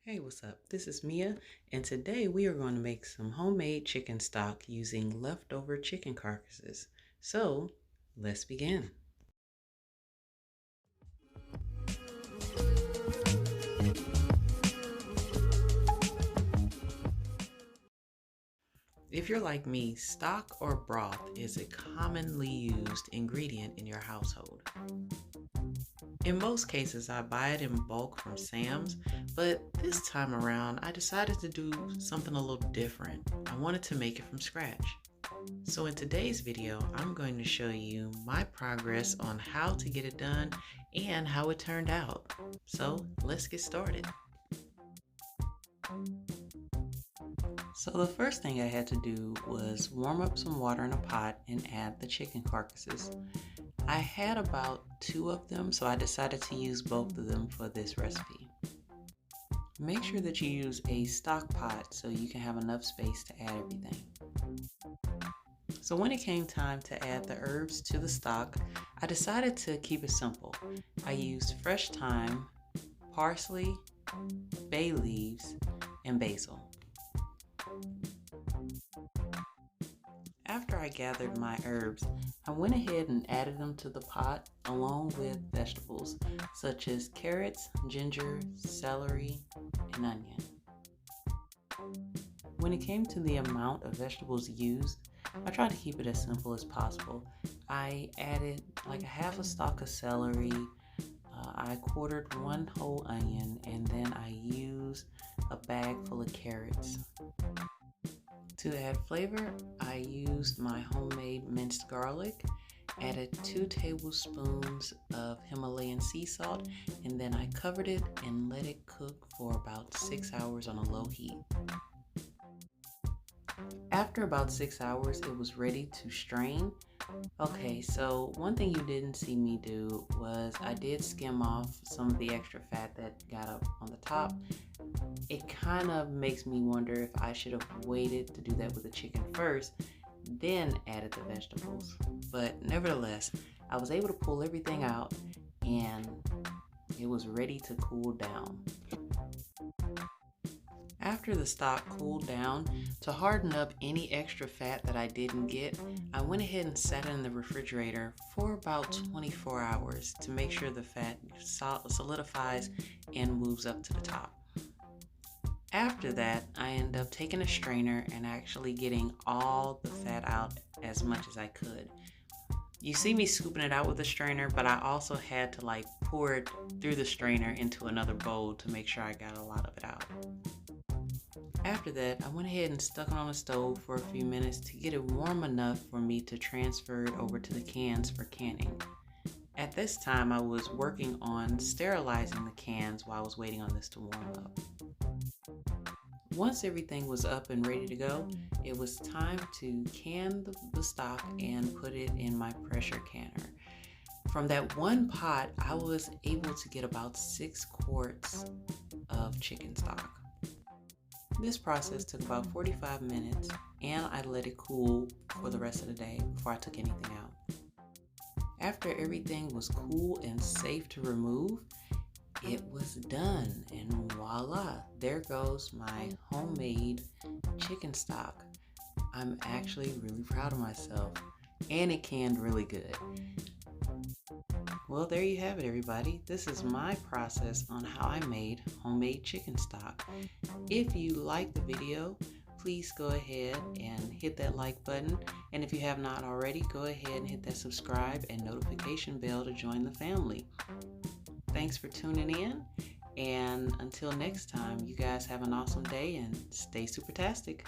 Hey, what's up? This is Mia, and today we are going to make some homemade chicken stock using leftover chicken carcasses. So, let's begin. If you're like me, stock or broth is a commonly used ingredient in your household. In most cases, I buy it in bulk from Sam's, but this time around, I decided to do something a little different. I wanted to make it from scratch. So in today's video, I'm going to show you my progress on how to get it done and how it turned out. So let's get started. So the first thing I had to do was warm up some water in a pot and add the chicken carcasses. I had about 2 of them, so I decided to use both of them for this recipe. Make sure that you use a stock pot so you can have enough space to add everything. So when it came time to add the herbs to the stock, I decided to keep it simple. I used fresh thyme, parsley, bay leaves, and basil. After I gathered my herbs, I went ahead and added them to the pot along with vegetables such as carrots, ginger, celery, and onion. When it came to the amount of vegetables used, I tried to keep it as simple as possible. I added like a half a stalk of celery, I quartered 1 whole onion, and then I used a bag full of carrots. To add flavor, I used my homemade minced garlic, added 2 tablespoons of Himalayan sea salt, and then I covered it and let it cook for about 6 hours on a low heat. After about 6 hours, it was ready to strain. Okay, so one thing you didn't see me do was I did skim off some of the extra fat that got up on the top. It kind of makes me wonder if I should have waited to do that with the chicken first, then added the vegetables. But nevertheless, I was able to pull everything out and it was ready to cool down. After the stock cooled down, to harden up any extra fat that I didn't get, I went ahead and set it in the refrigerator for about 24 hours to make sure the fat solidifies and moves up to the top. After that, I ended up taking a strainer and actually getting all the fat out as much as I could. You see me scooping it out with a strainer, but I also had to pour it through the strainer into another bowl to make sure I got a lot of it out. After that, I went ahead and stuck it on the stove for a few minutes to get it warm enough for me to transfer it over to the cans for canning. At this time, I was working on sterilizing the cans while I was waiting on this to warm up. Once everything was up and ready to go, it was time to can the stock and put it in my pressure canner. From that one pot, I was able to get about 6 quarts of chicken stock. This process took about 45 minutes and I let it cool for the rest of the day before I took anything out. After everything was cool and safe to remove, it was done, and voila, there goes my homemade chicken stock. I'm actually really proud of myself, and it canned really good. Well, there you have it, everybody. This is my process on how I made homemade chicken stock. If you like the video, please go ahead and hit that like button. And if you have not already, go ahead and hit that subscribe and notification bell to join the family. Thanks for tuning in. And until next time, you guys have an awesome day and stay super-tastic.